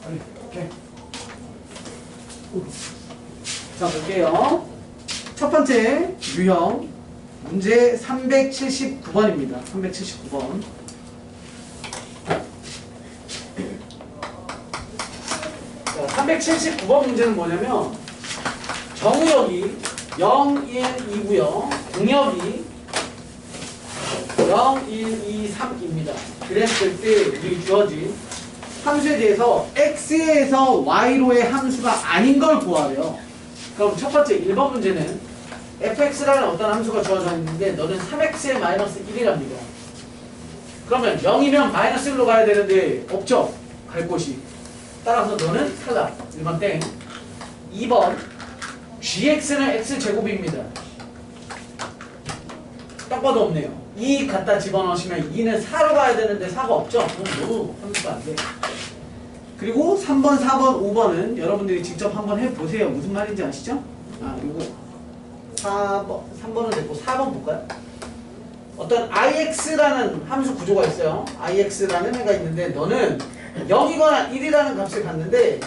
오케이. 자, 볼게요. 첫 번째 유형 문제 379번입니다. 379번. 자, 379번 문제는 뭐냐면 정의역이 0, 1, 2고요. 공역이 0, 1, 2, 3입니다. 그랬을 때 우리 주어진 함수에 대해서 x에서 y로의 함수가 아닌 걸 구하래요. 그럼 첫 번째 1번 문제는 fx라는 어떤 함수가 주어져 있는데 너는 3x의 마이너스 1이랍니다. 그러면 0이면 마이너스 1로 가야 되는데 없죠? 갈 곳이. 따라서 너는 탈락. 1번 땡. 2번 gx는 x제곱입니다. 딱 봐도 없네요. 2 갖다 집어넣으시면 2는 4로 가야 되는데 4가 없죠? 그럼 뭐 함수가 안 돼. 그리고 3번, 4번, 5번은 여러분들이 직접 한번 해보세요. 무슨 말인지 아시죠? 아, 그리고 4번, 3번은 됐고 4번 볼까요? 어떤 ix라는 함수 구조가 있어요. ix라는 애가 있는데 너는 0이거나 1이라는 값을 갖는데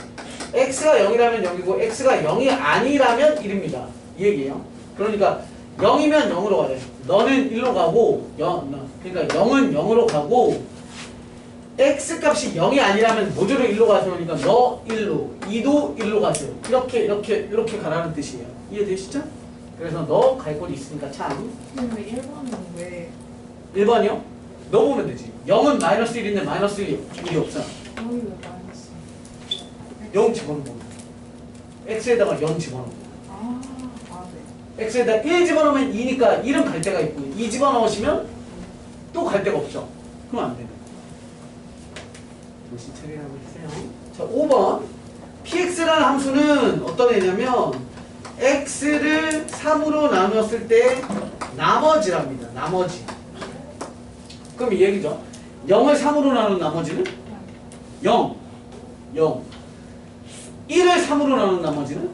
x가 0이라면 0이고 x가 0이 아니라면 1입니다. 이 얘기예요. 그러니까 0이면 0으로 가래. 너는 1로 가고 그러니까 0은 0으로 가고 x값이 0이 아니라면 모두로 1로 가세요. 그러니까 너 1로 2도 1로 가세요. 이렇게 가라는 뜻이에요. 이해되시죠? 그래서 너 갈 곳이 있으니까 참. 근데 1번은 왜? 1번이요? 너 보면 되지. 0은 마이너스 1인데 마이너스 1이 없잖아. 0이 왜 마이너스? 0 집어넣으면 x에다가 0 집어넣으면 아, 네. x에다 1 집어넣으면 2니까 1은 갈 데가 있고 2 집어넣으시면 또 갈 데가 없죠. 그럼 안 되네. 정신 차리라고 했어요. 자, 5번 px라는 함수는 어떤 애냐면 x를 3으로 나눴을 때 나머지랍니다. 나머지. 그럼 이 얘기죠. 0을 3으로 나눈 나머지는 0. 0. 1을 3으로 나눈 나머지는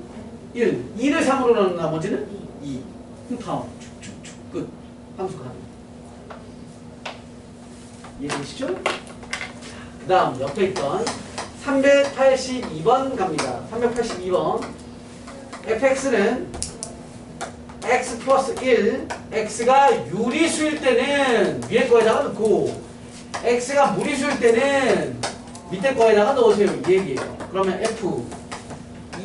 1. 2를 3으로 나눈 나머지는 2. 그럼 다음 쭉쭉쭉 끝. 함수가 하나. 이해되시죠? 그 다음 옆에 있던 382번 갑니다. 382번 fx는 x 플러스 1 x가 유리수일 때는 위에 거에다가 넣고 x가 무리수일 때는 밑에 거에다가 넣으세요. 이 얘기예요. 그러면 f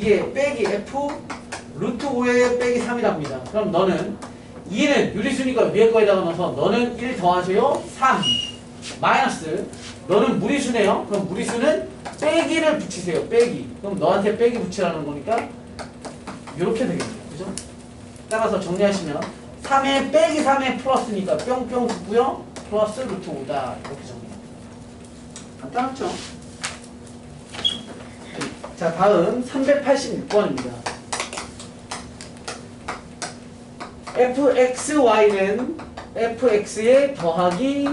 2에 빼기 f 루트 5에 빼기 3이랍니다. 그럼 너는 2는 유리수니까 위에 거에다가 넣어서 너는 1 더하세요. 3 마이너스 너는 무리수네요. 그럼 무리수는 빼기를 붙이세요. 빼기. 그럼 너한테 빼기 붙이라는 거니까 이렇게 되겠네요. 그죠? 따라서 정리하시면 3에 빼기 3에 플러스니까 뿅뿅 붙고요. 플러스 루트 5다. 이렇게 정리해요. 간단하죠? 자, 다음 386번입니다. fxy는 fx에 더하기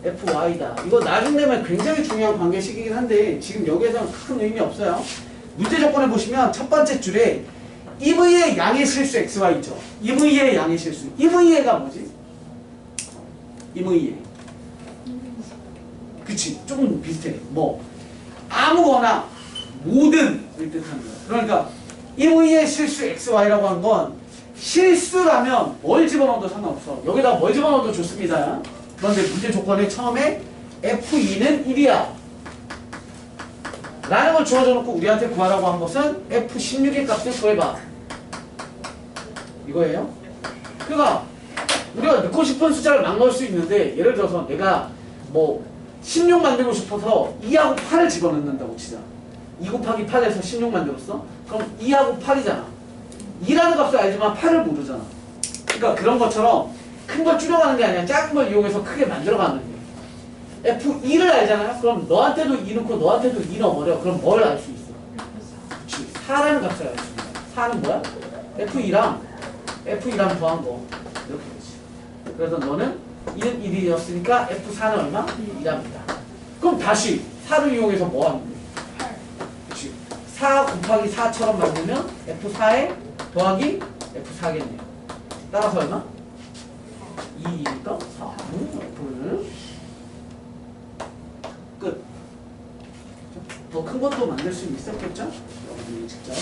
fy다. 이거 나중 되면 굉장히 중요한 관계식이긴 한데 지금 여기에서는 큰 의미 없어요. 문제 조건에 보시면 첫 번째 줄에 EV의 양의 실수 xy 있죠. EV의 양의 실수. EV가 뭐지? EV의. 그치. 조금 비슷해. 뭐 아무거나 모든 을 뜻하는 거야. 그러니까 EV의 실수 xy라고 하는 건 실수라면 뭘 집어넣어도 상관없어. 여기다 뭘 집어넣어도 좋습니다. 그런데 문제 조건에 처음에 F2는 1이야 라는 걸 주어져 놓고 우리한테 구하라고 한 것은 F16의 값을 구해봐. 이거예요. 그러니까 우리가 넣고 싶은 숫자를 막 넣을 수 있는데 예를 들어서 내가 뭐 16 만들고 싶어서 2하고 8을 집어넣는다고 치자. 2 곱하기 8에서 16 만들었어? 그럼 2하고 8이잖아. 2라는 값을 알지만 8을 모르잖아. 그러니까 그런 것처럼 큰 걸 줄여가는 게 아니라 작은 걸 이용해서 크게 만들어가는 거예요. F2를 알잖아요? 그럼 너한테도 2 넣고 너한테도 2 넣어버려. 그럼 뭘 알 수 있어? 그치. 4라는 값을 알 수 있어. 4는 뭐야? F2랑 더한 거. 이렇게 되지. 그래서 너는 2는 1이었으니까 F4는 얼마? 2랍니다. 그럼 다시 4를 이용해서 뭐 하는 거야? 8. 4 곱하기 4처럼 만들면 F4에 더하기 F4겠네요. 따라서 얼마? 2니까 4. F는 끝. 더 큰 것도 만들 수 있었겠죠? 여러분이 직접.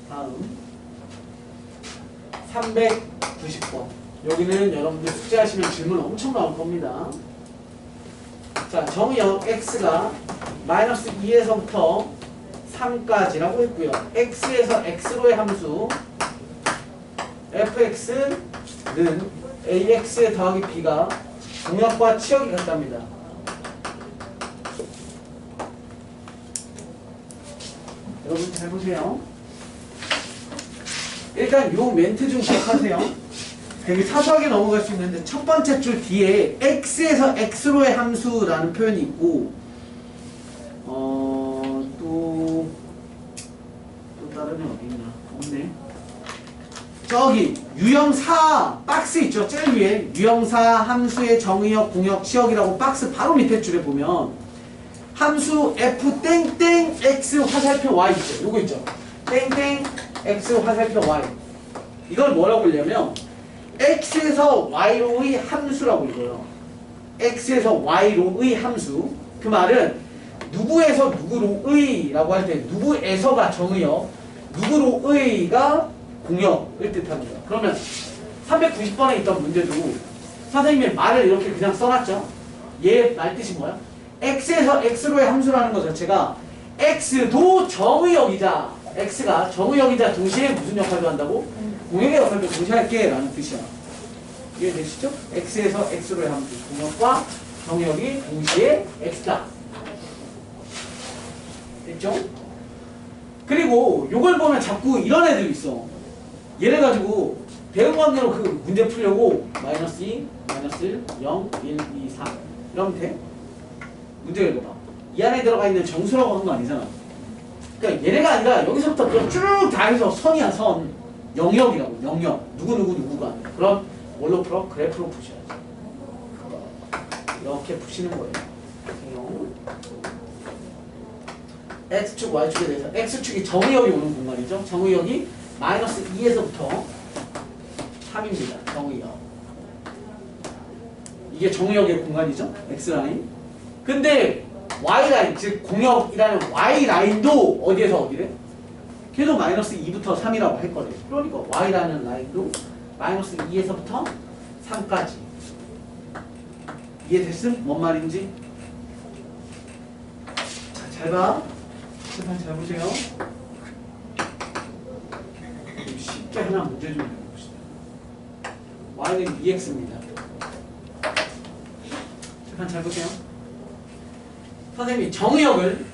다음 390번. 여기는 여러분들 숙제하시면 질문 엄청 나올 겁니다. 자, 정의역 x가 마이너스 2에서부터 3까지라고 했고요. x에서 x로의 함수 fx는 ax의 더하기 b가 공역과 치역이 같답니다. 여러분 잘 보세요. 일단 요 멘트 좀 기억하세요. 되게 사소하게 넘어갈 수 있는데 첫 번째 줄 뒤에 x에서 x로의 함수라는 표현이 있고 또 다른 애 어디 있나? 없네. 저기 유형사 박스 있죠? 제일 위에 유형사 함수의 정의역, 공역, 치역이라고 박스 바로 밑에 줄에 보면 함수 f 땡땡 x 화살표 y 있죠? 요거 있죠? 땡땡 x 화살표 y. 이걸 뭐라고 읽냐면 x에서 y로의 함수라고 읽어요. x에서 y로의 함수. 그 말은 누구에서 누구로의 라고 할 때 누구에서가 정의역, 누구로의가 공역을 뜻합니다. 그러면 390번에 있던 문제도 선생님이 말을 이렇게 그냥 써놨죠. 얘 말 뜻이 뭐야? x에서 x로의 함수라는 것 자체가 x도 정의역이자 x가 정의역이자 동시에 무슨 역할도 한다고? 공역의 역할도 동시에 할게 라는 뜻이야. 이해되시죠? x에서 x로의 함수 공역과 정의역이 동시에 x다. 됐죠? 그리고 요걸 보면 자꾸 이런 애들 있어. 얘를 가지고 대응관계로 그 문제 풀려고 마이너스 2, 마이너스 1, 0, 1, 2, 3 이러면 돼. 문제 읽어봐. 이 안에 들어가 있는 정수라고 하는 거 아니잖아. 그러니까 얘네가 아니라 여기서부터 쭉 다 해서 선이야 선. 영역이라고. 영역. 누구가. 그럼 뭘로 풀어? 그래프로 푸셔야지. 이렇게 푸시는 거예요. X축, Y축에 대해서 X축이 정의역이 오는 공간이죠. 정의역이 마이너스 2에서부터 3입니다. 정의역. 이게 정의역의 공간이죠. X라인. 근데 Y라인, 즉 공역이라는 Y라인도 어디에서 어디래? 걔도 마이너스 2부터 3이라고 할 거래. 그러니까 Y라는 라인도 마이너스 2에서부터 3까지. 이해됐음? 뭔 말인지? 자, 잘 봐. 칠판 잘 보세요. 쉽게 하나 문제 좀 내봅시다. Y는 2x입니다. 칠판 잘 보세요. 선생님이 정의역을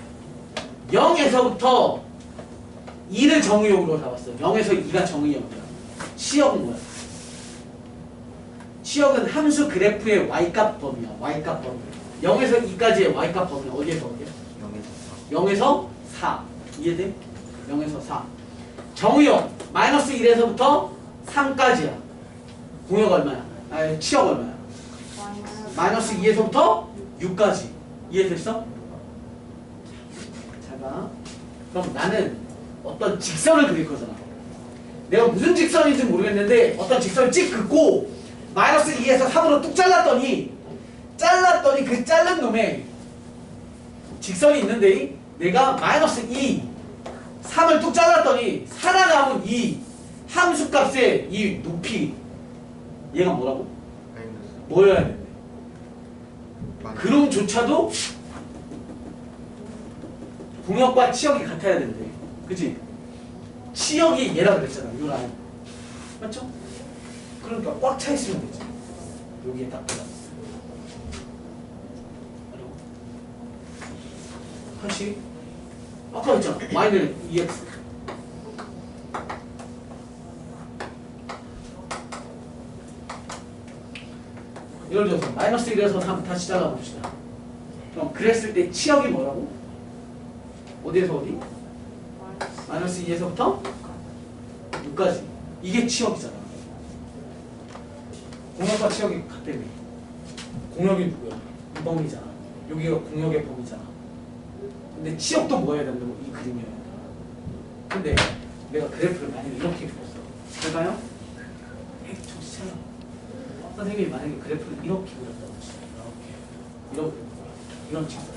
0에서부터 2를 정의역으로 잡았어요. 0에서 2가 정의역이야. 치역은 뭐야? 치역은 함수 그래프의 y값 범위야. y값 범위. 0에서 2까지의 y값 범위 어디에서 어디야? 0에서 4. 이해돼? 0에서 4. 정의역 마이너스 1에서부터 3까지야. 공역 얼마야? 아니, 치역 얼마야? 마이너스 2에서부터 6까지. 이해됐어? 잘 봐. 그럼 나는 어떤 직선을 그릴 거잖아. 내가 무슨 직선인지 모르겠는데 어떤 직선을 찍 긋고 마이너스 2에서 3으로 뚝 잘랐더니 그 자른 놈에 직선이 있는데 내가 마이너스 2, 3을 뚝 잘랐더니 살아남은 이 함수값의 이 높이 얘가 뭐라고? 뭐여야 되는데? 그럼조차도 공역과 치역이 같아야 된대. 그치? 치역이 얘라 그랬잖아. 요 라인. 맞죠? 그러니까 꽉 차 있으면 되지. 여기에 딱 들어갔어. 다시. 아까 했잖아. y는 2x. 예를 들어서 마이너스 1에서 3 다시 잘라봅시다. 그럼 그랬을 때 치역이 뭐라고? 어디에서 어디? 마이너스 2에서부터 6까지. 이게 치역이잖아. 공역과 치역이 같다며. 공역이 누구야? 이 범위잖아. 여기가 공역의 범위잖아. 근데 치역도 뭐 해야 된다고? 이 그림이어야 된다. 근데 내가 그래프를 만약에 이렇게 그렸어. 될까요? 정신 차려. 선생님이 만약에 그래프를 이렇게 그렸다고 이렇게 이런 직선.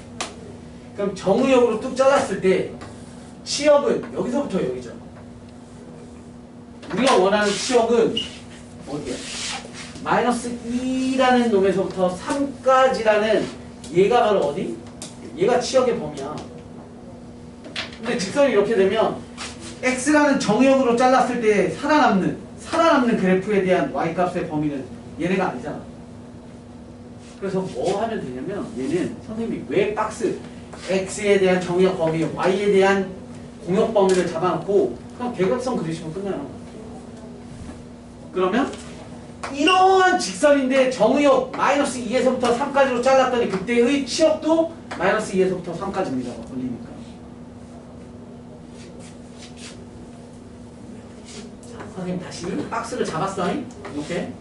그럼 정의역으로 뚝 잘랐을 때 치역은 여기서부터 여기죠. 우리가 원하는 치역은 어디야? 마이너스 2라는 놈에서부터 3까지라는 얘가 바로 어디? 얘가 치역의 범위야. 근데 직선이 이렇게 되면 x라는 정의역으로 잘랐을 때 살아남는 그래프에 대한 y값의 범위는 얘네가 아니잖아. 그래서 뭐 하면 되냐면 얘는 선생님이 왜 박스 x에 대한 정의역 범위, y에 대한 공역 범위를 잡아놓고 그냥 대각선 그리시면 끝나요. 그러면 이러한 직선인데 정의역 마이너스 2에서부터 3까지로 잘랐더니 그때의 치역도 마이너스 2에서부터 3까지입니다. 걸리니까. 자, 선생님 다시 박스를 잡았어. 이렇게.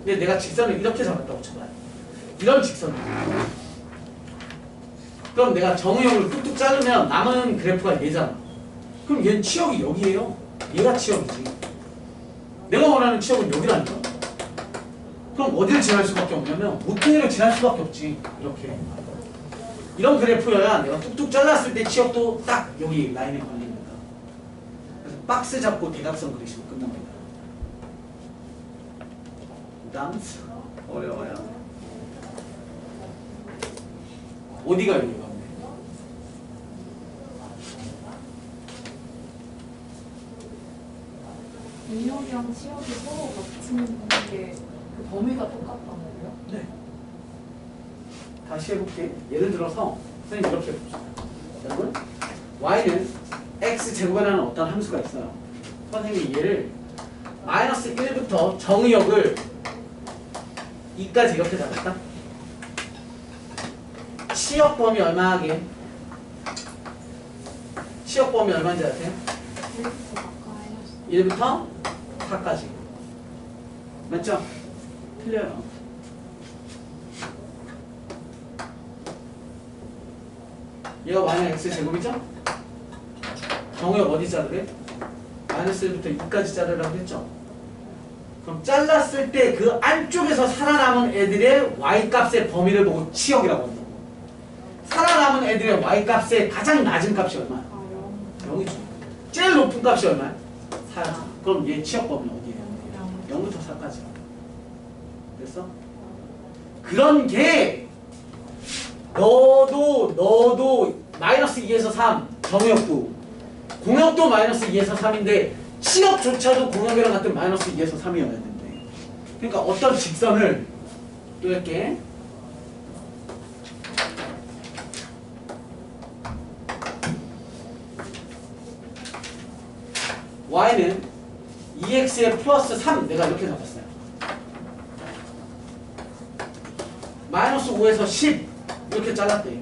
근데 내가 직선을 이렇게 잡았다고 쳐봐요. 이런 직선을. 그럼 내가 정의역을 뚝뚝 자르면 남은 그래프가 얘잖아. 그럼 얘는 치역이 여기에요. 얘가 치역이지. 내가 원하는 치역은 여기라니까. 그럼 어디를 지날 수밖에 없냐면 우통위를 지날 수밖에 없지. 이렇게. 이런 그래프여야 내가 뚝뚝 잘랐을 때 치역도 딱 여기 라인에 걸리니까. 그래서 박스 잡고 대각선 그리시면 끝납니다. 다음 어려워요. 어디가 여기가? 인력이랑 치역이 서로 같은 게 그 범위가 똑같단 말이에요? 네. 다시 해볼게. 예를 들어서 선생님 이렇게 해봅시다. 여러분 y는 x제곱이라는 어떤 함수가 있어요. 선생님이 얘를 마이너스 1부터 정의역을 2까지 이렇게 잡았다. 치역 범위 얼마 하게? 치역 범위 얼마인지 아세요? 1부터 4까지. 맞죠? 틀려요. 얘가 y는 x제곱이죠? 정의역 어디 자르래? 마이너스 1부터 2까지 자르라고 했죠? 그럼 잘랐을 때 그 안쪽에서 살아남은 애들의 y값의 범위를 보고 치역이라고 한다고. 살아남은 애들의 y값의 가장 낮은 값이 얼마야? 0이죠. 제일 높은 값이 얼마야? 4야. 그럼 얘 치역 범위 어디에요? 0부터 4까지. 됐어? 그런 게 너도 마이너스 2에서 3 정의역도 공역도 마이너스 2에서 3인데 치역조차도 공역이랑 같은 마이너스 2에서 3이어야 된대. 그러니까 어떤 직선을 또 이렇게 y는 2x에 플러스 3 내가 이렇게 잡았어요. 마이너스 5에서 10 이렇게 잘랐대.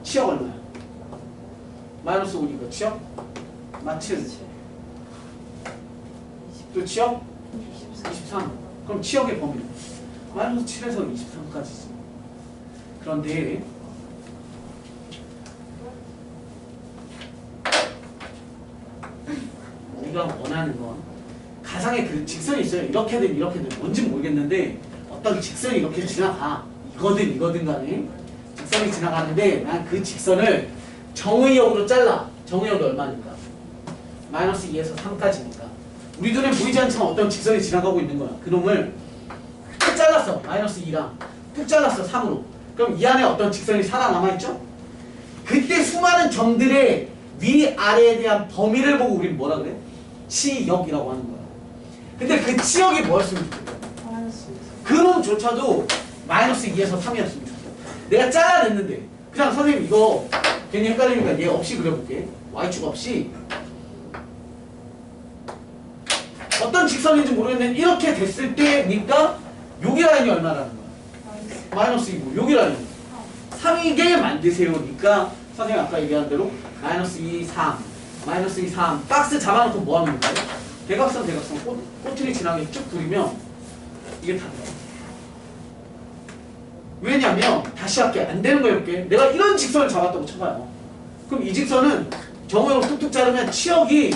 치역 얼마야? 마이너스 5니까 치역? 맞지? 또 치역? 23. 그럼 치역의 범위는? 마이너스 7에서 23까지지. 그런데 우리가 원하는 건 가상의 그 직선이 있어요. 이렇게든 이렇게든 뭔지 모르겠는데 어떤 직선이 이렇게 지나가. 이거든 간에 직선이 지나가는데 난 그 직선을 정의역으로 잘라. 정의역이 얼마니까? 마이너스 2에서 3까지니까. 우리 눈에 보이지 않지만 어떤 직선이 지나가고 있는 거야. 그놈을 툭 잘랐어. 마이너스 2랑 툭 잘랐어. 3으로. 그럼 이 안에 어떤 직선이 살아남아있죠? 그때 수많은 점들의 위아래에 대한 범위를 보고 우리는 뭐라 그래? 치역이라고 하는 거야. 근데 그 치역이 뭐였으면 좋겠다? 그놈조차도 마이너스 2에서 3이었으면 좋겠다. 내가 잘라냈는데 그냥 선생님 이거 괜히 헷갈리니까 얘 없이 그려볼게. y축 없이 어떤 직선인지 모르겠는데 이렇게 됐을 때니까 여기 라인이 얼마라는 거야? 마이너스 2고 여기 라인이 3이게 만드세요니까 선생님 아까 얘기한 대로 마이너스 2, 3 마이너스 2, 3 박스 잡아놓고 뭐 하는 거예요? 대각선 꼬투리 지나게 쭉 그리면 이게 다 돼요. 왜냐면 다시 할게. 안 되는 거였게. 내가 이런 직선을 잡았다고 쳐봐요. 그럼 이 직선은 정의로 뚝뚝 자르면 치역이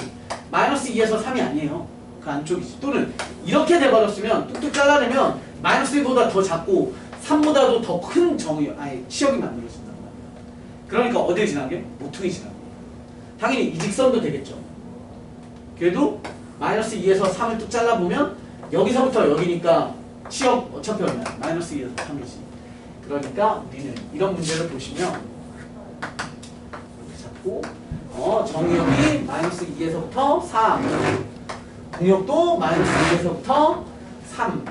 마이너스 2에서 3이 아니에요. 그 안쪽이지. 또는 이렇게 돼버렸으면 뚝뚝 잘라내면 마이너스 1보다 더 작고 3보다도 더 큰 정의, 아니 치역이 만들어진단 말이야. 그러니까 어디에 지나게? 모퉁이 지나게. 당연히 이 직선도 되겠죠. 그래도 마이너스 2에서 3을 뚝 잘라보면 여기서부터 여기니까 치역 어차피 얼마야? 마이너스 2에서 3이지. 그러니까 우리는 이런 문제를 보시면 이렇게 잡고 정의역이 마이너스 2에서부터 3, 공역도 마이너스 2에서부터 3.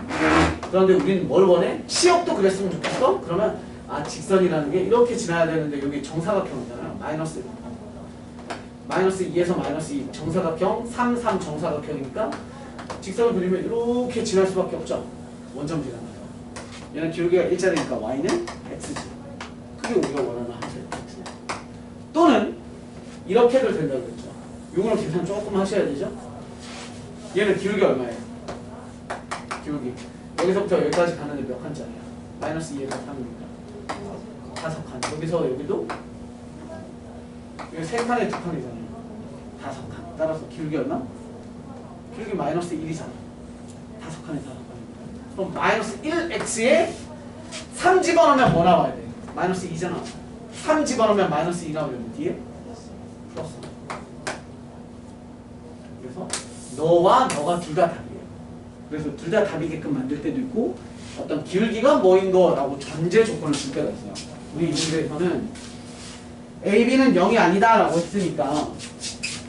그런데 우리는 뭘 원해? 치역도 그랬으면 좋겠어? 그러면 직선이라는 게 이렇게 지나야 되는데 여기 정사각형이잖아요. 마이너스 2에서 마이너스 2 정사각형, 3, 3 정사각형이니까 직선을 그리면 이렇게 지날 수밖에 없죠. 원점 지나가요. 얘는 기울기가 일자리니까 y는 x지. 그게 우리가 원하는 함수 x. 또는 이렇게도 된다고 했죠. 이거는 계산 조금 하셔야 되죠. 얘는 기울기 얼마예요? 기울기 여기서부터 여기까지 가는데 몇 칸짜리야? 마이너스 2에서 3이니까 5칸. 여기서 여기도 여기 3칸에 2칸이잖아요. 5칸. 따라서 기울기 얼마? 기울기 마이너스 1이잖아. 5칸에 5칸이니까. 그럼 마이너스 1x에 3 집어넣으면 뭐 나와야 돼? 마이너스 2잖아. 3 집어넣으면 마이너스 2 나오려면 뒤에 플러스. 그래서 너와 너가 둘 다 답이에요. 그래서 둘 다 답이게끔 만들 때도 있고 어떤 기울기가 뭐인 거라고 전제 조건을 줄 때가 있어요. 우리 이 문제에서는 A, B는 0이 아니다 라고 했으니까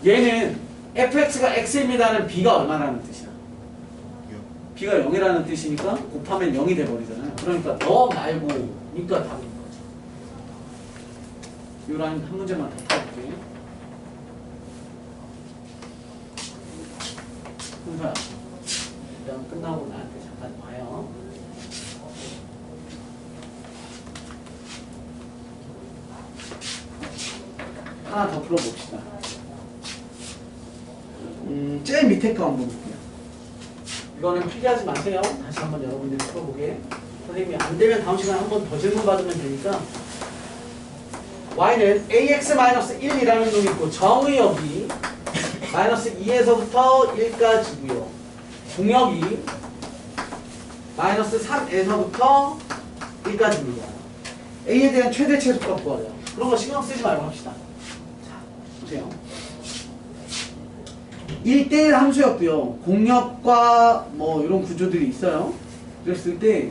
얘는 fx가 x입니다는 b가 얼마라는 뜻이야? b가 0이라는 뜻이니까 곱하면 0이 돼버리잖아요. 그러니까 너 말고 니까 답인 거죠. 이 라인 한 문제만 더 풀어볼게. 훈서야, 이런 끝나고 나한테 잠깐 와요. 하나 더 풀어봅시다. 제일 밑에 거 한번 볼게요. 이거는 필기하지 마세요. 다시 한번 여러분들이 풀어보게. 선생님이 안 되면 다음 시간에 한 번 더 질문 받으면 되니까. y는 ax-1이라는 놈이 있고 정의역이 마이너스 2에서부터 1까지고요. 공역이 마이너스 3에서부터 1까지입니다. a에 대한 최대 최소값 구하래요. 그런 거 신경 쓰지 말고 합시다. 자, 보세요. 1대1 함수였고요. 공역과 뭐 이런 구조들이 있어요. 그랬을 때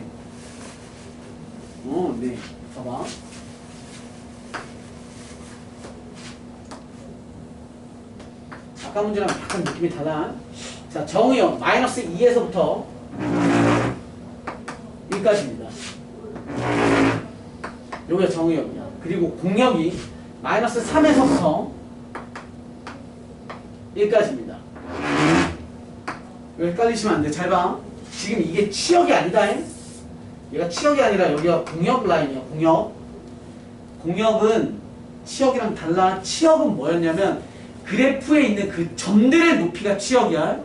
네. 봐봐. 아까 문제랑 약간 느낌이 달라. 자, 정의역 마이너스 2에서부터 1까지입니다. 여기가 정의역이야. 그리고 공역이 마이너스 3에서부터 1까지입니다. 여기 헷갈리시면 안 돼. 잘 봐. 지금 이게 치역이 아니다. 얘가 치역이 아니라 여기가 공역 라인이야. 공역은 치역이랑 달라. 치역은 뭐였냐면 그래프에 있는 그 점들의 높이가 치역이야.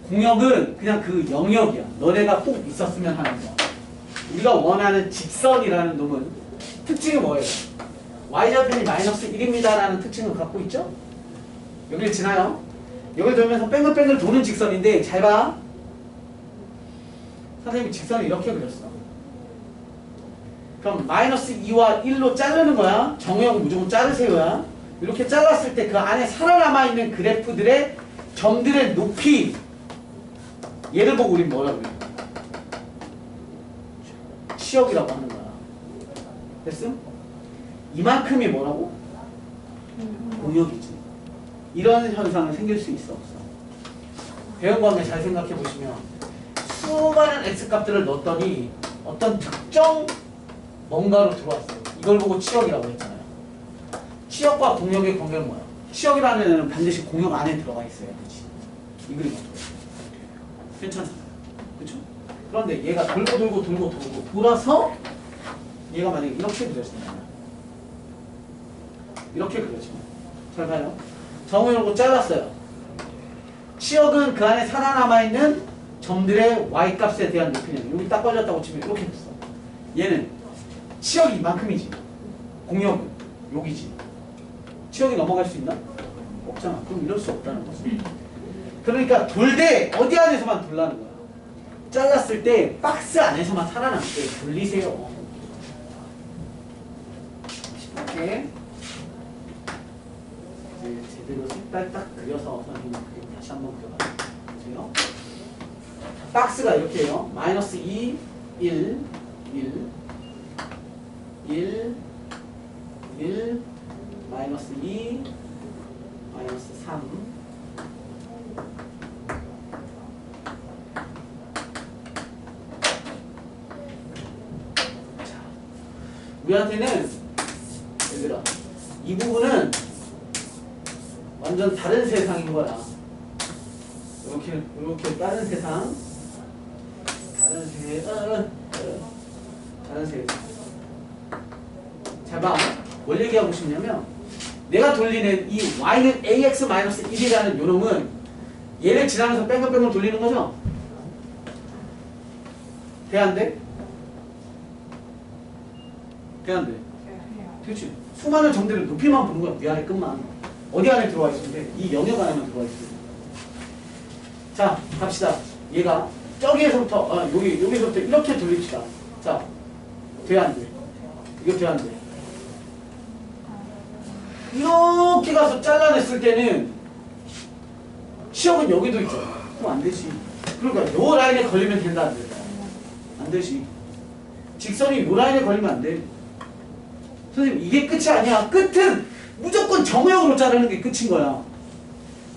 공역은 그냥 그 영역이야. 너네가 꼭 있었으면 하는 거. 우리가 원하는 직선이라는 놈은 특징이 뭐예요? y절편이 마이너스 1입니다 라는 특징을 갖고 있죠? 여기를 지나요. 여기를 돌면서 뺑글뺑글 도는 직선인데 잘 봐. 선생님이 직선을 이렇게 그렸어. 그럼 마이너스 2와 1로 자르는 거야. 정의역은 무조건 자르세요야. 이렇게 잘랐을 때 그 안에 살아남아있는 그래프들의 점들의 높이, 얘를 보고 우린 뭐라고 해요? 치역이라고 하는 거야. 됐음? 이만큼이 뭐라고? 공역이지. 이런 현상은 생길 수 있어 없어? 배운 건데 잘 생각해 보시면 수많은 x값들을 넣었더니 어떤 특정 뭔가로 들어왔어요. 이걸 보고 치역이라고 했잖아요. 치역과 공역의 관계는 뭐야? 치역이라는 애는 반드시 공역 안에 들어가 있어야 되지. 이 그림 어때요? 괜찮잖아요. 그쵸? 그런데 얘가 돌고 돌아서 얘가 만약에 이렇게 그려진다면 이렇게 그려지면 잘 봐요. 정의역을 잘랐어요. 치역은 그 안에 살아남아있는 점들의 y값에 대한 높이는 여기 딱 걸렸다고 치면 이렇게 됐어. 얘는 치역이 이만큼이지. 공역은 여기지. 치역이 넘어갈 수 있나? 없잖아. 그럼 이럴 수 없다는 거지. 그러니까 돌 때 어디 안에서만 돌라는 거야. 잘랐을 때 박스 안에서만 살아남게 돌리세요. 이렇게 이제 제대로 색깔 딱 그려서 선생님 다시 한번 그려봐주세요. 박스가 이렇게요. 마이너스 2, 1, 1, 1, 1, 마이너스 2, 마이너스 3. 자, 우리한테는 얘들아 이 부분은 완전 다른 세상인 거야. 이렇게 다른 세상, 다른 세상. 잘 봐. 뭘 얘기하고 싶냐면 내가 돌리는 이 y는 ax-1이라는 요놈은 얘를 지나면서 뺑글뺑글 돌리는 거죠? 돼 안 돼? 돼 안 돼? 그렇지. 수많은 점들을 높이만 보는 거야. 위아래 끝만. 어디 안에 들어와 있으면 돼? 이 영역 안에만 들어와 있으면 돼. 자, 갑시다. 얘가 저기에서부터 여기서부터 이렇게 돌립시다. 자, 돼 안 돼? 이거 돼 안 돼? 이렇게 가서 잘라냈을 때는 시역은 여기도 있죠. 그럼 안 되지. 그러니까 요 라인에 걸리면 된다 안 된다? 안 되지. 직선이 요 라인에 걸리면 안 돼. 선생님 이게 끝이 아니야. 끝은 무조건 정역으로 자르는 게 끝인 거야.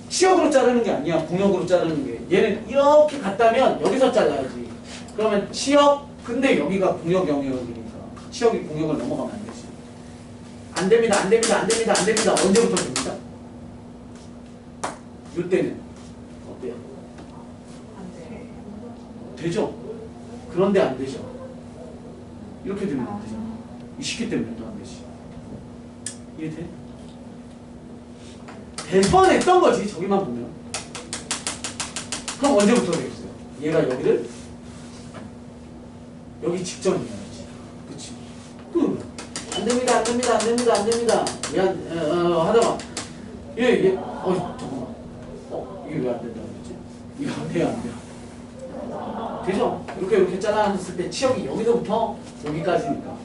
시역으로 자르는 게 아니야. 공역으로 자르는 게. 얘는 이렇게 갔다면 여기서 잘라야지. 그러면 시역 근데 여기가 공역 영역이니까 시역이 공역을 넘어가면 안 되지. 안 됩니다. 안 됩니다. 안 됩니다. 안 됩니다. 언제부터 됩니다? 이때는 어때요? 안 돼. 되죠? 그런데 안 되죠. 이렇게 되면 안 되죠. 이 식기 때문에 또 안 되지. 이해돼? 될 뻔했던 거지. 저기만 보면. 그럼 언제부터 되겠어요? 얘가 여기를 여기 직전이어야지. 그치? 안 됩니다. 안 됩니다. 안 됩니다. 안 됩니다. 하다가 잠깐만. 이게 왜 안 된다고 그랬지? 이거 안 돼요. 안 돼요. 되죠? 이렇게 잘라놨을 때 치역이 여기서부터 여기까지니까.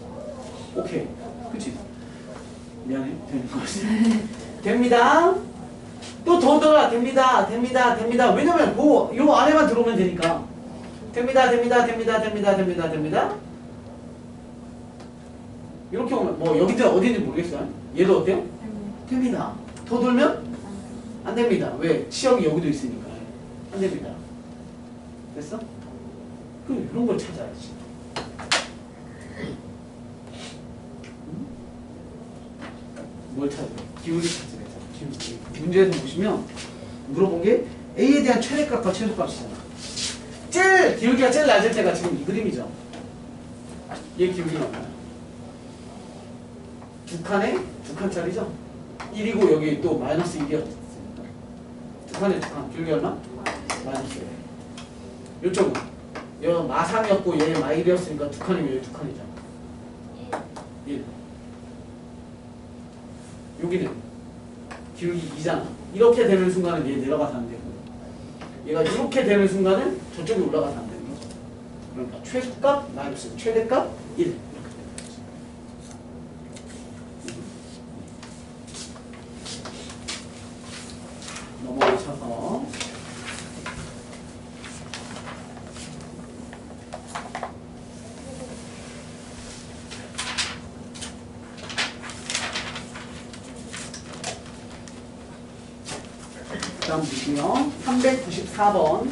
오케이. 그치? 미안해. 되는 거지. 됩니다. 또 더 들어라. 됩니다. 됩니다. 됩니다. 왜냐면 요 안에만 들어오면 되니까. 됩니다. 됩니다. 됩니다. 됩니다. 됩니다. 됩니다. 이렇게 오면 뭐 여기가 어디인지 모르겠어요. 얘도 어때요? 됩니다. 더 돌면 안 됩니다. 왜? 치역이 여기도 있으니까. 안 됩니다. 됐어? 그럼 이런 걸 찾아야지. 뭘 찾아야 돼? 기울기 찾으래. 기울기. 문제에서 보시면 물어본 게 A에 대한 최대값과 최소값이잖아. 기울기가 제일 낮을 때가 지금 이 그림이죠. 얘 기울기가 얼마야? 두 칸짜리죠? 1이고 여기 또 마이너스 1이었으니까 두 칸, 기울기 얼마? 마이너스 1. 이쪽은 얘 마삼이었고 얘 마일이었으니까 두 칸이면 여기 두 칸이잖아. 1. 여기는 기울기 2잖아. 이렇게 되는 순간은 얘 내려가서 안 되고 얘가 이렇게 되는 순간은 저쪽이 올라가서 안 되는 거죠. 그러니까 최소값 마이너스 최대값 1 이렇게 되는 거지. 넘어가셔서 다음 보시면 394번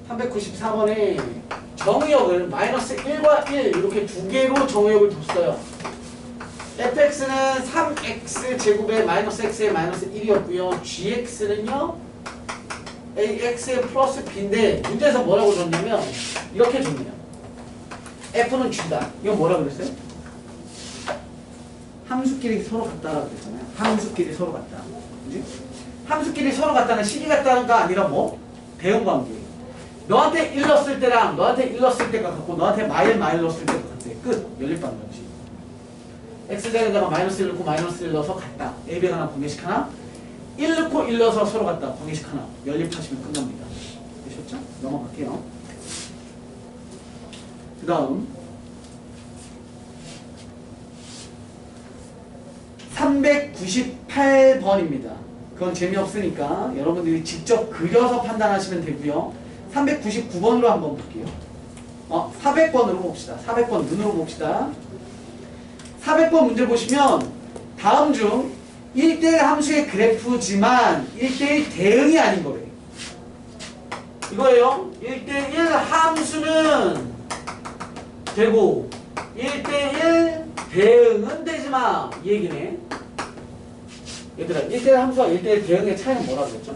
(394번에) 정의역을 마이너스 1과 1 이렇게 두 개로 정의역을 뒀어요. fx는 3x 제곱에 마이너스 x에 마이너스 1이었고요. gx는요 ax에 플러스 b인데 문제에서 뭐라고 줬냐면 이렇게 줬네요. f는 g다. 이건 뭐라 그랬어요? 함수끼리 서로 같다라고 그랬잖아요. 함수끼리 서로 같다. 그지? 함수끼리 서로 같다는 식이 같다는가 아니라 뭐? 대응관계. 너한테 1 넣었을 때랑 너한테 1 넣었을 때가 같고 너한테 마일 넣었을 때가 같아. 끝. 연립반 방식. x제에다가 마이너스 1 넣고 마이너스 1 넣어서 같다. a, b가 하나 관계식 하나. 1 넣고 1 넣어서 서로 같다. 관계식 하나. 연립하시면 끝납니다. 되셨죠? 넘어갈게요. 그 다음 398번입니다. 그건 재미없으니까 여러분들이 직접 그려서 판단하시면 되고요. 399번으로 한번 볼게요. 400번으로 봅시다. 400번 눈으로 봅시다. 400번 문제 보시면 다음 중 1대1 함수의 그래프지만 1대1 대응이 아닌 거래요. 이거예요. 1대1 함수는 되고 1대1 대응은 되지마 이 얘기네. 얘들아 1대1 함수와 1대1 대응의 차이는 뭐라고 그랬죠?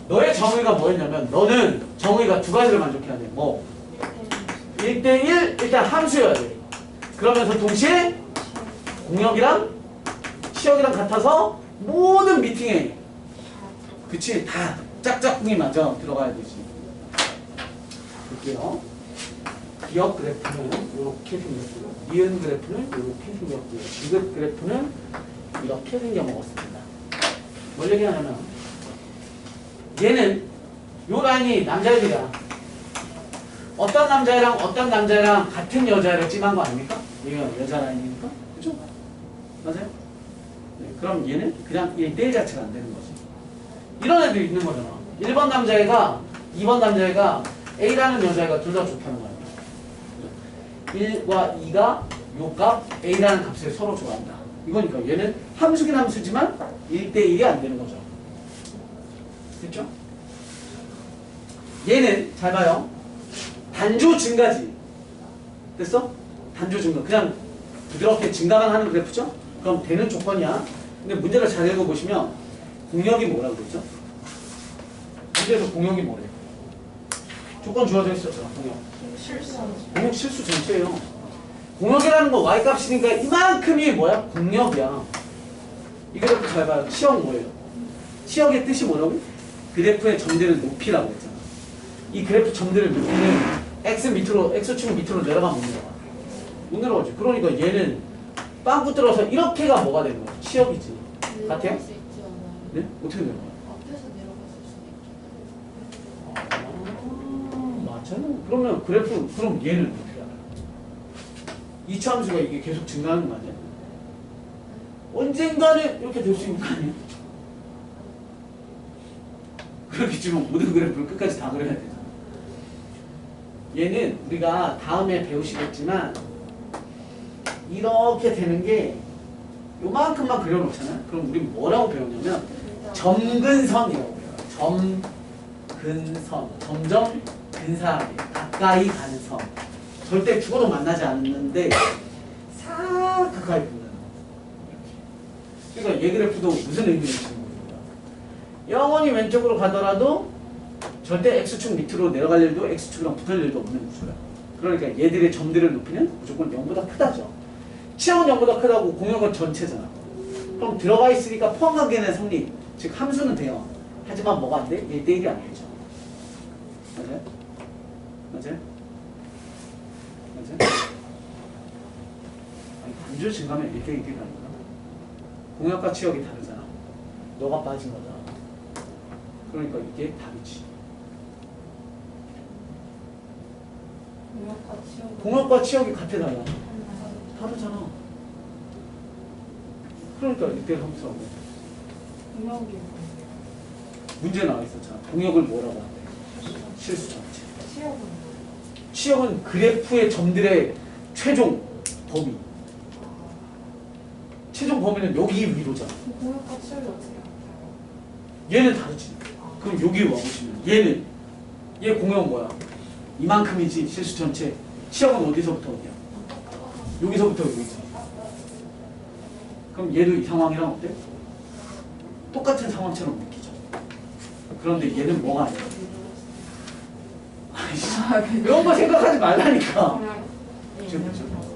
너의 정의가 뭐였냐면 너는 정의가 두 가지를 만족해야 돼. 뭐? 1대1 일단 함수여야 돼. 그러면서 동시에 공역이랑 시역이랑 같아서 모든 미팅에 그치 다 짝짝꿍이 맞아 들어가야 되지. 볼게요. 기역 그래프는 이렇게 생겼고요. 니은 그래프는 이렇게 생겼고요. 디귿 그래프는 이렇게 생겨먹었습니다. 뭘 얘기하냐면 얘는 요 라인이 남자애들이야. 어떤 남자애랑 같은 여자애를 찜한 거 아닙니까? 얘가 여자 라인이니까. 그죠? 맞아요? 네, 그럼 얘는 그냥 1대1 자체가 안 되는 거지. 이런 애들이 있는 거잖아. 1번 남자애가 2번 남자애가 A라는 여자애가 둘 다 좋다는 거야. 1과 2가 요 값 A라는 값을 서로 좋아한다. 이거니까 얘는 함수긴 함수지만 1대1이 안 되는 거죠. 됐죠? 얘는 잘 봐요. 단조 증가지. 됐어? 단조 증가. 그냥 부드럽게 증가만 하는 그래프죠? 그럼 되는 조건이야. 근데 문제를 잘 읽어보시면 공역이 뭐라고 그랬죠? 문제에서 공역이 뭐래? 조건 주어져 있었잖아. 공역 실수 전체예요. 공역이라는 거 y값이니까 이만큼이 뭐야? 공역이야. 이 그래프 잘 봐요. 치역 뭐예요? 치역의 뜻이 뭐라고? 그래프의 점들을 높이라고 했잖아. 이 그래프 점들을 높이는 x축 밑으로 내려가면 못 내려가. 못 내려가지. 그러니까 얘는 빵 붙들어서 이렇게가 뭐가 되는 거야? 치역이지. 같아요? 수 있지 않아요? 네? 어떻게 내려가요? 앞에서 내려갔을 수도 있죠. 맞잖아. 그러면 그래프, 그럼 얘는 어떻게 알아요? 이차함수가 이게 계속 증가하는 거 아니야? 언젠가는 이렇게 될 수 있는 거 아니야? 그렇겠지만 모든 그래프를 끝까지 다 그려야 되잖아. 얘는 우리가 다음에 배우시겠지만 이렇게 되는 게 요만큼만 그려놓잖아요. 그럼 우리 뭐라고 배우냐면 점근선이라고 배워요. 점근선. 점점 근사하게 가까이 가는 선. 절대 죽어도 만나지 않는데 싹 가까이 붙는 거. 그러니까 얘 그래프도 무슨 의미를 지는 거예요? 영원히 왼쪽으로 가더라도 절대 x축 밑으로 내려갈 일도 x축이랑 붙을 일도 없는 구조야. 그러니까 얘들의 점들을 높이면 무조건 0보다 크다죠. 치역은 0보다 크다고 공역은 전체잖아. 그럼 들어가 있으니까 포함관계는 성립. 즉 함수는 돼요. 하지만 뭐가 안 돼? 1대1이 안 되죠. 맞아요? 맞아요? 맞아요? 아니, 단조 증가면 1대1이라니까. 공역과 치역이 다르잖아. 너가 빠진 거잖아. 그러니까 이게 답이지. 공역과 치역이 같아 달라. 다르잖아. 그러니까 이때 함수라고. 공역이 문제 나와 있었잖아. 공역을 뭐라고 하는데? 실수 전체. 치역은 치역은 그래프의 점들의 최종 범위. 최종 범위는 여기 위로잖아. 공역과 치역이 어떻게 같아요? 얘는 다르지. 그럼 여기 와보시면 얘는 얘 공역 뭐야? 이만큼이지 실수 전체. 치역은 어디서부터 어디야? 여기서부터 여기지. 그럼 얘도 이 상황이랑 어때? 똑같은 상황처럼 느끼죠. 그런데 얘는 뭐가 아니야? 아이씨, 이런 거 생각하지 말라니까. 지금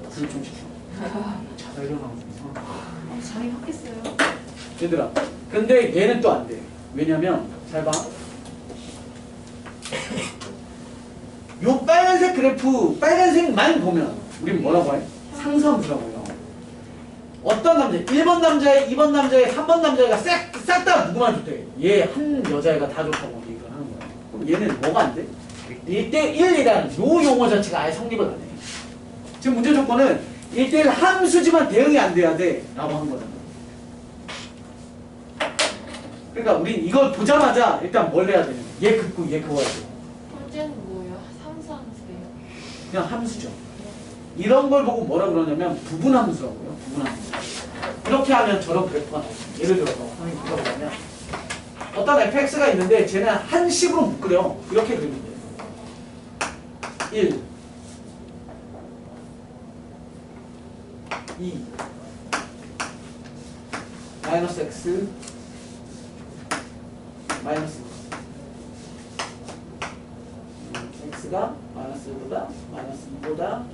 그걸 좀 시켜. 자다 일어나고 좀 이상하다. 자리 바뀌었어요. 얘들아, 근데 얘는 또 안 돼. 왜냐면 잘 봐. 요 빨간색 그래프, 빨간색만 보면 우린 뭐라고 해? 상수함수라고 해요. 어떤 남자, 1번 남자애, 2번 남자애, 3번 남자애가 싹 다 누구만 좋대? 얘 한 여자애가 다 좋다고 얘기를 하는 거야. 그럼 얘는 뭐가 안 돼? 1대1이라는 요 용어 자체가 아예 성립을 안 해. 지금 문제 조건은 1대1 함수지만 대응이 안 돼야 돼 라고 한 거잖아. 그러니까 우린 이걸 보자마자 일단 뭘 해야 되냐? 얘 긋고 얘 그어야 돼. 문제는 뭐예요? 삼수함수예요. 그냥 함수죠. 이런 걸 보고 뭐라 그러냐면 부분함수라고요. 부분함수. 이렇게 하면 저런 그래프가 나오죠. 예를 들어서 선생님 이렇게 보면 어떤 fx가 있는데 쟤는 한 식으로 못 그려. 이렇게 그리면 돼요. 1 2 마이너스 x 마이너스 x가 마이너스 2보다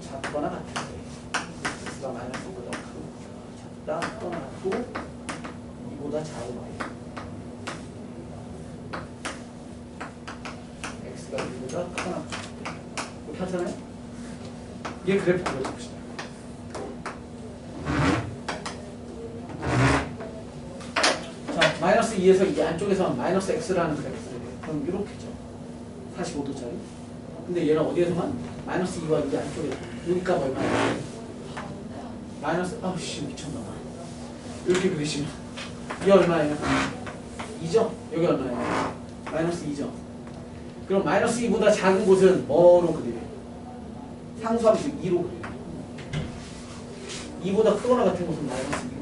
작거나 같을 때 x가 마이너스 2보다 작거나 같고 2보다 작은 거 x가 2보다 크거나 같을 때 이렇게 하잖아요? 얘 그래프 그려봅시다. 자, 마이너스 2에서 이 안쪽에서 마이너스 x라는 그래프를 해요. 그럼 이렇게죠. 45도짜리. 근데 얘는 어디에서만? 마이너스 2와 이 안쪽에. 여기 값 얼마예요? 마이너스, 아우씨, 미쳤나 봐. 이렇게 그리시면. 이 얼마예요? 2죠? 여기 얼마예요? 마이너스 2죠? 그럼 마이너스 2보다 작은 곳은 뭐로 그려요? 상수함수 2로 그려요. 2보다 크거나 같은 곳은 마이너스 2로.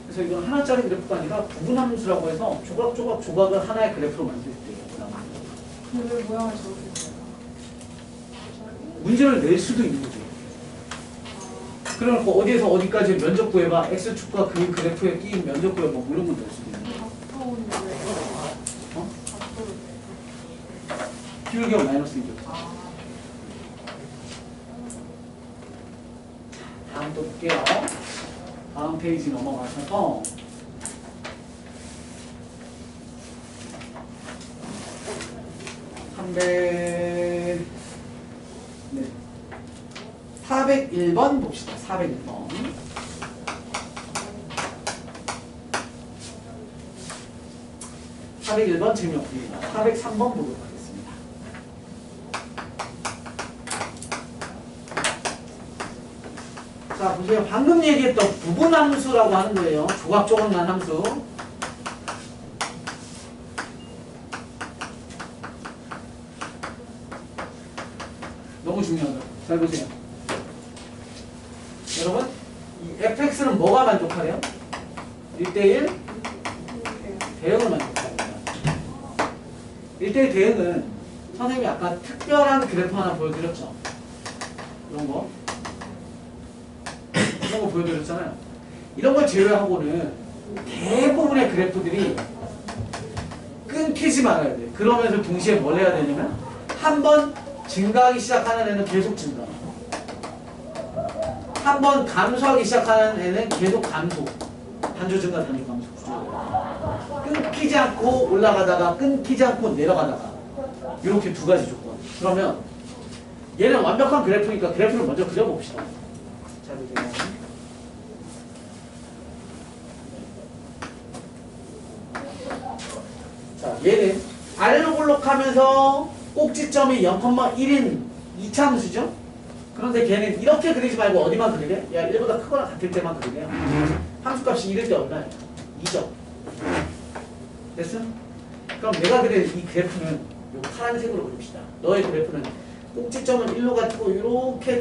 그래서 이건 하나짜리 그래프가 아니라 부분함수라고 해서 조각조각 조각을 하나의 그래프로 만들 때 근데 왜 모양을 저렇게 해요? 문제를 낼 수도 있는 거죠. 그러니까 어디에서 어디까지 면적 구해봐. x축과 그 그래프에 끼인 면적 구해봐. 뭐 이런 건 낼 수도 있는 거죠. 가까운데 왜? 어? 가까운데. 기울기가 마이너스 2죠. 다음 또 볼게요. 다음 페이지 넘어가셔서 네. 401번 봅시다. 401번. 401번 재미없습니다. 403번 보도록 하겠습니다. 자, 보세요. 방금 얘기했던 부분함수라고 하는 거예요. 조각조각난 함수. 너무 중요하다. 잘 보세요. 여러분, 이 fx는 뭐가 만족하래요? 1대1 대응을 만족합니다. 1대1 대응은 선생님이 아까 특별한 그래프 하나 보여드렸죠? 이런 거 보여드렸잖아요. 이런 걸 제외하고는 대부분의 그래프들이 끊기지 말아야 돼. 그러면서 동시에 뭘 해야 되냐면 한번 증가하기 시작하는 애는 계속 증가. 한번 감소하기 시작하는 애는 계속 감소. 단조 증가, 단조 감소 구조예요. 끊기지 않고 올라가다가 끊기지 않고 내려가다가 이렇게 두 가지 조건. 그러면 얘는 완벽한 그래프니까 그래프를 먼저 그려봅시다. 자, 보세요. 자, 얘는 아래로 볼록하면서 꼭지점이 0,1인 2차 함수죠? 그런데 걔는 이렇게 그리지 말고 어디만 그리래? 야, 1보다 크거나 같을 때만 그리래요. 함수값이 1일 때 얼마예요? 2죠? 됐어? 그럼 내가 그릴 이 그래프는 요 파란색으로 그립시다. 너의 그래프는 꼭지점은 1로 같고 이렇게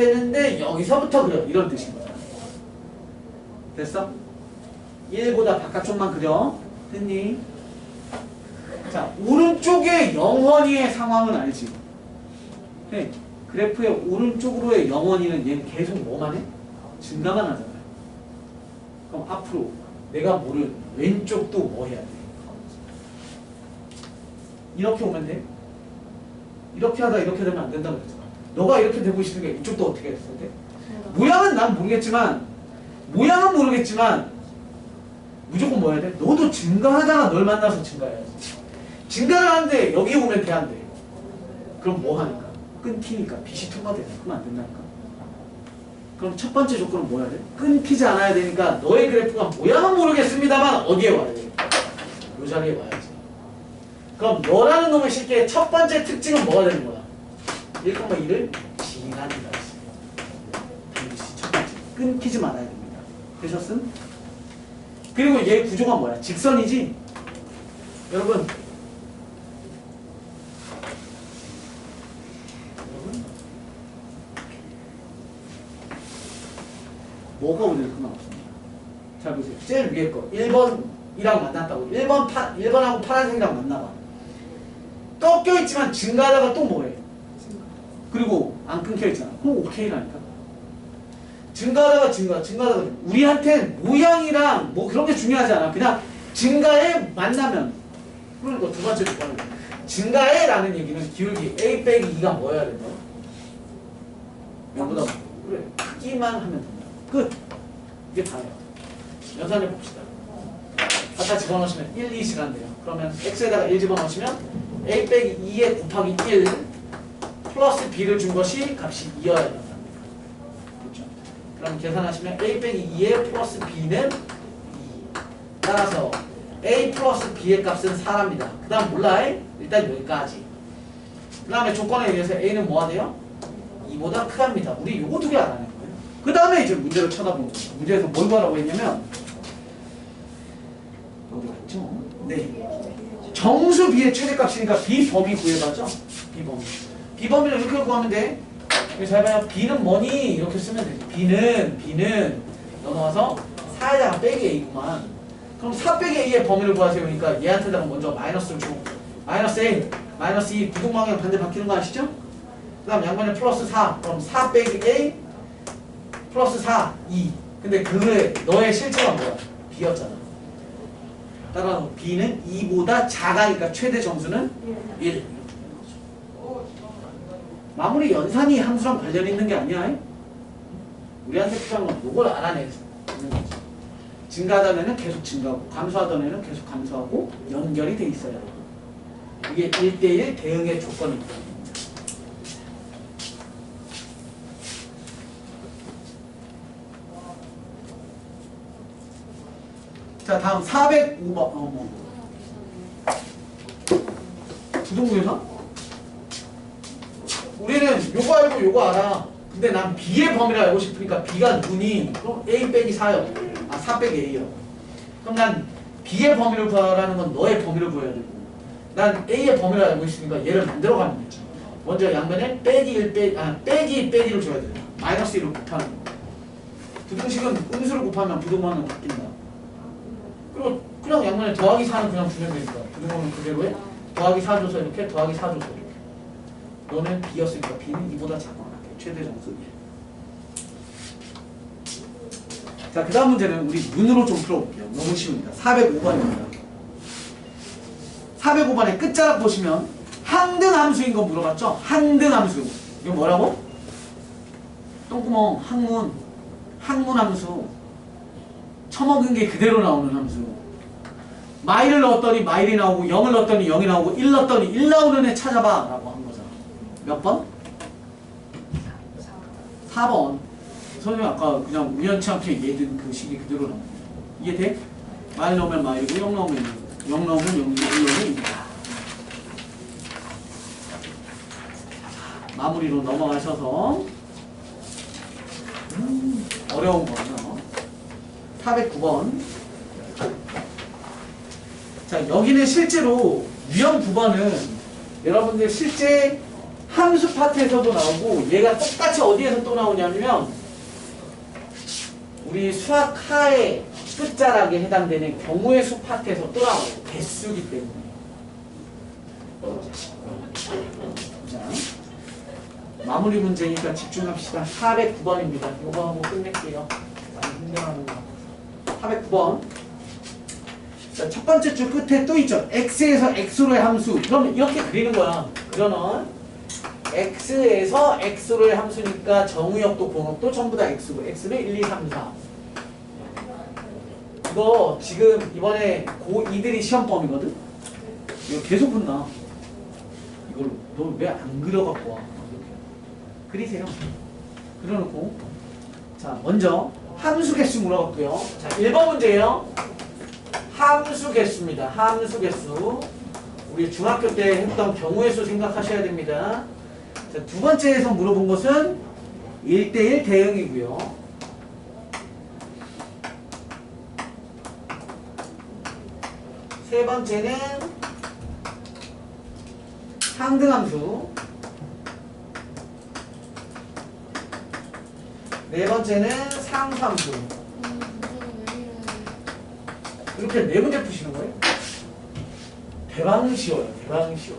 되는데 여기서부터 그려. 이런 뜻인 거야. 됐어? 1보다 바깥쪽만 그려. 됐니? 자, 오른쪽에 영원히의 상황은 알지? 네, 그래프의 오른쪽으로의 영원히는 얘는 계속 뭐만 해? 증가만 하잖아요. 그럼 앞으로 내가 모르는 왼쪽도 뭐 해야 돼? 이렇게 오면 돼? 이렇게 하다 이렇게 되면 안 된다고 그랬잖아. 너가 이렇게 되고 싶은 게 이쪽도 어떻게 했을 때? 모양은 난 모르겠지만 모양은 모르겠지만 무조건 뭐 해야 돼? 너도 증가하다가 널 만나서 증가해야지. 증가를 하는데 여기 오면 돼, 안 돼? 그럼 뭐 하니까? 끊기니까 빛이 통과되잖아. 그러면 안 된다니까. 그럼 첫 번째 조건은 뭐 해야 돼? 끊기지 않아야 되니까 너의 그래프가 모양은 모르겠습니다만 어디에 와야 돼? 이 자리에 와야지. 그럼 너라는 놈의 실계의 첫 번째 특징은 뭐가 되는 거야? 1,2를 지나는다. 반드시 첫 번째 끊기지 말아야 됩니다. 되셨음? 그리고 얘 구조가 뭐야? 직선이지? 여러분 뭐가 오늘 그만 없습니다. 잘 보세요. 제일 위에 거 1번이랑 만났다고. 1번하고 파란색이랑 만나봐. 꺾여있지만 증가하다가 또 뭐해? 그리고 안 끊겨있잖아. 그럼 오케이라니까. 증가하다가 증가하다가 우리한텐 모양이랑 뭐 그런 게 중요하지 않아. 그냥 증가에 만나면. 그러니까 두 번째 조건은 증가에 라는 얘기는 기울기 a 빼기 2가 뭐여야 된다? 0보다 그래 크기만 하면 된다. 끝. 이게 다예요. 연산해 봅시다. 갖다 집어넣으시면 1, 2시간 돼요. 그러면 x에다가 1 집어넣으시면 a 빼기 2에 곱하기 1 플러스 b를 준 것이 값이 2여야 된다. 그렇죠? 그럼 계산하시면 a 빼기 2에 플러스 b는 2. 따라서 a 플러스 b의 값은 4랍니다. 그 다음 몰라? 일단 여기까지. 그 다음에 조건에 의해서 a는 뭐가 돼요? 2보다 크답니다. 우리 요거 두 개 알아낸 거예요. 그 다음에 이제 문제를 쳐다본 거예요. 문제에서 뭘 구하라고 했냐면 어디 갔죠? 네. 정수 b의 최대값이니까 b 범위 구해봐죠. b 범위. b 범위를 이렇게 구하면 돼. 여기 잘 봐요. b는 뭐니? 이렇게 쓰면 돼. b는 넘어가서 4에다가 빼기 a구만. 그럼 4 빼기 a의 범위를 구하세요. 그러니까 얘한테다가 먼저 마이너스를 줘. 마이너스 a, 마이너스 2 부동방향 반대 바뀌는 거 아시죠? 그 다음 양변에 플러스 4. 그럼 4 빼기 a 플러스 4, 2. 근데 그 너의 실체가 뭐야? b였잖아. 따라서 b는 2보다 작아니까 최대 정수는 1. 마무리 연산이 함수랑 관련 있는 게 아니야. 우리한테 필요한 건 이걸 알아내는 거지. 증가하던 애는 계속 증가하고 감소하던 애는 계속 감소하고 연결이 돼 있어야 돼. 이게 1대1 대응의 조건입니다. 자, 다음 405번. 부동부에서 우리는 요거 알고 요거 알아. 근데 난 b의 범위를 알고 싶으니까 b가 누구니? 그럼 a 빼기 4요. 아, 4 빼기 a요. 그럼 난 b의 범위를 구하라는 건 너의 범위를 구해야 되고, 난 a의 범위를 알고 있으니까 얘를 만들어 가면 되죠. 먼저 양변에 빼기 1 빼기를 줘야 돼요. 마이너스 1을 곱하는 거. 부등식은 음수를 곱하면 부등호는 바뀐다. 그리고 그냥 양면에 더하기 4는 그냥 주면 되니까 부등호는 그대로 해. 더하기 4 줘서 이렇게, 더하기 4 줘서 이렇게. 너는 b였으니까 b는 2보다 작거나 최대 정수 1. 자, 그 다음 문제는 우리 눈으로 좀 풀어볼게요. 너무 쉬우니까. 405번입니다. 405번의 끝자락 보시면 항등 함수인 거 물어봤죠? 항등 함수. 이거 뭐라고? 똥구멍, 항문 함수. 처먹은 게 그대로 나오는 함수. 마일을 넣었더니 마일이 나오고 0을 넣었더니 0이 나오고 1 넣었더니 1 나오는 애 찾아봐 라고 한 거잖아. 몇 번? 4번. 선생님 아까 그냥 우연치 않게 얘든 그 식이 그대로 나오는 거야. 이해돼? 마일 넣으면 마일이고 0 넣으면 0 넣으면 0이고 1 넣으면 1이다. 마무리로 넘어가셔서 어려운 거죠. 409번. 자, 여기는 실제로 유형 9번은 여러분들 실제 함수 파트에서도 나오고 얘가 똑같이 어디에서 또 나오냐면 우리 수학 하의 끝자락에 해당되는 경우의 수 파트에서 또 나와요. 개수기 때문에. 자, 마무리 문제니까 집중합시다. 409번입니다. 이거 하고 끝낼게요. 많이 힘들어하는 거. 409번. 자, 첫 번째 줄 끝에 또 있죠. x에서 x로의 함수. 그럼 이렇게 그리는 거야. 그러면 x에서 x로의 함수니까 정의역도 공역도 전부 다 x고 x는 1, 2, 3, 4. 이거 지금 이번에 고2들이 시험범이거든? 이거 계속 혼나. 이걸 너 왜 안 그려갖고 와? 이렇게. 그리세요. 그려놓고. 자, 먼저 함수 개수 물어봤고요. 자, 1번 문제예요. 함수 개수입니다. 함수 개수. 우리 중학교 때 했던 경우의 수 생각하셔야 됩니다. 자, 두 번째에서 물어본 것은 1대1 대응이고요. 세 번째는 상등함수. 네 번째는 상수함수. 이렇게 네 문제 푸시는 거예요? 대박은 쉬워요. 대박은 쉬워.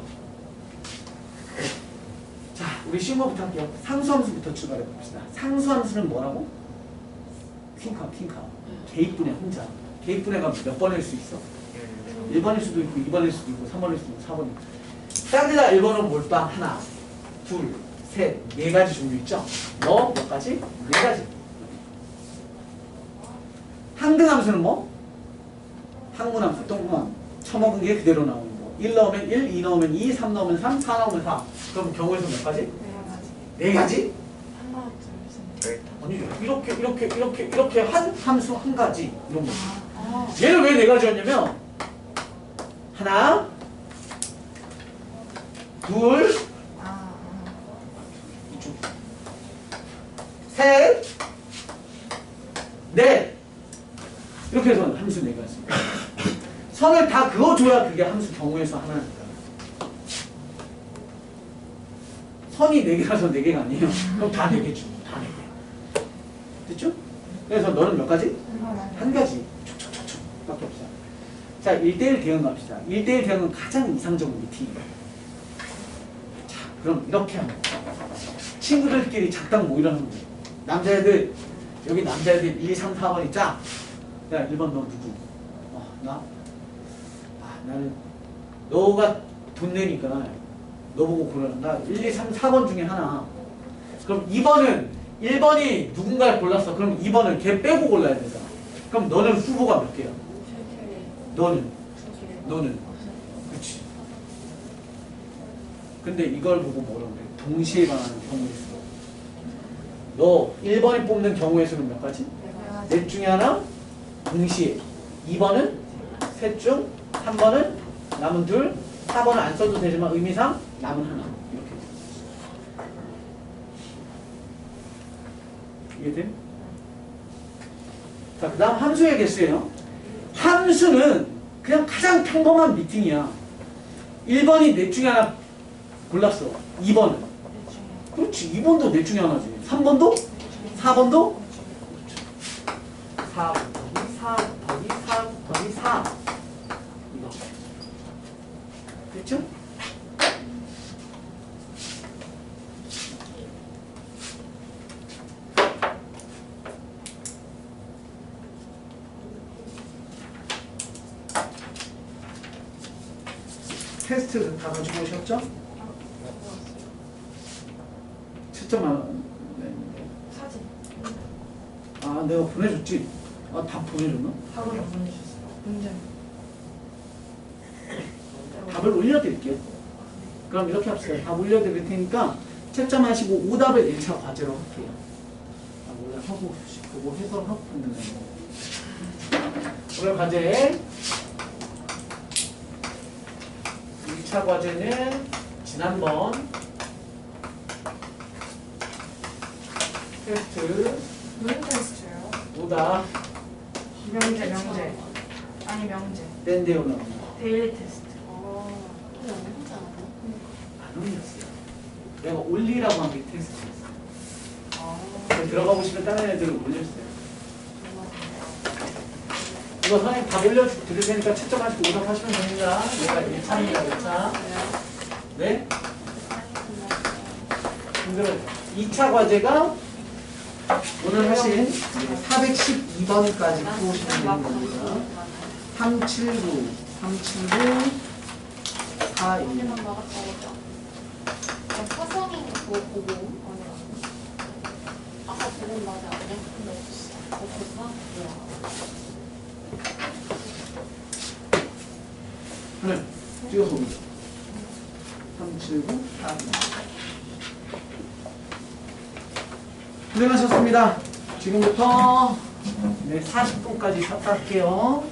자, 우리 쉬운 거부터 할게요. 상수함수부터 출발해 봅시다. 상수함수는 뭐라고? 퀸카. 개입분의 혼자. 개입분해가 몇 번일 수 있어? 1번일 수도 있고 2번일 수도 있고 3번일 수도 있고 4번일 수도 있고. 짝대가 1번은 몰빵 하나, 둘, 셋, 네 가지 종류 있죠? 너 몇 가지? 네 가지. 항등함수는 뭐? 항문함수, 똥구함. 처먹은 게 그대로 나오는 거. 1 넣으면 1, 2 넣으면 2, 3 넣으면 3, 4 넣으면 4. 그럼 경우에서 몇 가지? 네 가지? 하나, 둘, 셋. 아니 이렇게 한 함수 한 가지 이런 거. 아, 얘는 왜 네 가지였냐면 하나, 둘, 이쪽, 셋, 넷. 이렇게 해서 함수 네 가지. 선을 다 그어줘야 그게 함수 경우에서 하나니까. 선이 네 개라서 네 개가 아니에요. 그럼 다 네 개죠. 다 네 개. 됐죠? 그래서 너는 몇 가지? 한 가지. 촉촉촉촉 밖에 없어. 자, 1대1 대응 갑시다. 1대1 대응은 가장 이상적인 미팅이에요. 자, 그럼 이렇게 하면 친구들끼리 작당 모이라는 거예요. 남자애들, 여기 남자애들 1, 2, 3, 4번 있자. 야, 1번 너 누구? 나? 나는 너가 돈 내니까 너 보고 고르라. 나 1, 2, 3, 4번 중에 하나. 그럼 2번은 1번이 누군가를 골랐어. 그럼 2번은 걔 빼고 골라야 되잖아. 그럼 너는 후보가 몇 개야? 너는? 그렇지. 근데 이걸 보고 뭐라고 그래? 동시에 관한 경우의 수. 너 1번이 뽑는 경우의 수는 몇 가지? 넷 중에 하나? 동시에. 2번은 셋 중, 3번은 남은 둘, 4번은 안 써도 되지만 의미상 남은 하나. 이렇게. 이해돼? 자, 그 다음 함수의 개수예요. 함수는 그냥 가장 평범한 미팅이야. 1번이 넷 중에 하나 골랐어. 2번은. 그렇지. 2번도 넷 중에 하나지. 3번도? 4번도? 4 더하기 4 더하기 4 더하기 4. 이거. 됐죠? 테스트 다 가지고 오셨죠? 채점 안 냈는데. 사진. 아, 내가 보내줬지? 아, 다 보내줬나? 답을 안 보내주셨어요. 문제. 답을 올려드릴게요. 그럼 이렇게 합시다. 답 올려드릴 테니까 채점하시고 오답을 1차 과제로 할게요. 아, 원래 하고 그거 해설하고 있는데. 오늘 과제 1차 과제는 지난번 테스트 무슨 테스트예요? 오답 명제. 아니 명제. 댄데요 나옵니다. 데일리 테스트. 안 올렸어요. 내가 올리라고 한 게 테스트였어요. 들어가 보시면 다른 애들은 올렸어요. 이거 선생님 다 올려드릴 테니까 채점하시고 오답하시면 됩니다. 얘가 1차입니다. 1차. 네? 그러면 2차 과제가 오늘 하신 412번까지 풀어오시면 되는 겁니다. 379, 4, 2. 언니만 나갔다 오죠. 화성인 그거 보고 아니야. 아까 보고 나지 않냐? 근데 없었어. 없었어? 뭐야? 그래. 찍어서 오면 379 4. 고생하셨습니다. 지금부터 네, 40분까지 삭발할게요.